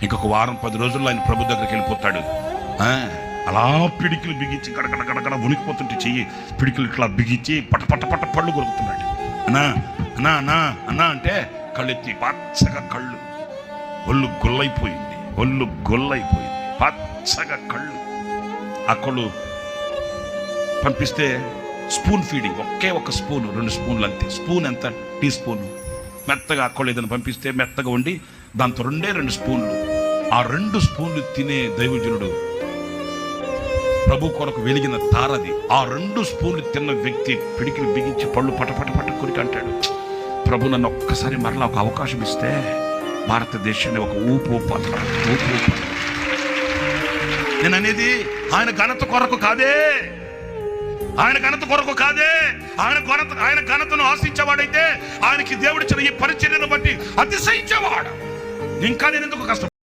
ఇంకొక వారం 10 రోజుల్లో ఆయన ప్రభు దగ్గరికి వెళ్ళిపోతాడు. అలా పిడికిలు బిగించి గడగడ గడగడ ఉనికిపోతుంటే చెయ్యి పిడికిలు ఇట్లా బిగించి పట పట పట పళ్ళు కొరుకుతున్నాడు. అన్నా అన్నా అన్నా అన్నా అంటే కళ్ళెత్తి పచ్చగా కళ్ళు, ఒళ్ళు గొల్లైపోయింది, పచ్చగా కళ్ళు. ఆ కళ్ళు పంపిస్తే స్పూన్ ఫీడింగ్, ఒకే ఒక స్పూను 2 స్పూన్లు అంతే. స్పూన్ ఎంత? Teaspoon. మెత్తగా అక్కలు ఏదైనా పంపిస్తే మెత్తగా వండి దాంతో 2 స్పూన్లు. ఆ 2 స్పూన్లు తినే దైవజనుడు, ప్రభు కొరకు వెలిగిన తారది. ఆ 2 స్పూన్లు తిన్న వ్యక్తి పిడికిలు బిగించి పళ్ళు పట పట పట కొరికి అంటాడు, ప్రభు నన్ను ఒక్కసారి మరలా ఒక అవకాశం ఇస్తే భారతదేశాన్ని ఒక ఊపు నేను అనేది ఆయన ఘనత కొరకు కాదే, ఆయన ఘనతను ఆశించేవాడైతే ఆయనకి దేవుడిచ్చిన ఈ పరిచర్యను బట్టి అతిశయించేవాడు. ఇంకా నేను ఎందుకు కష్టం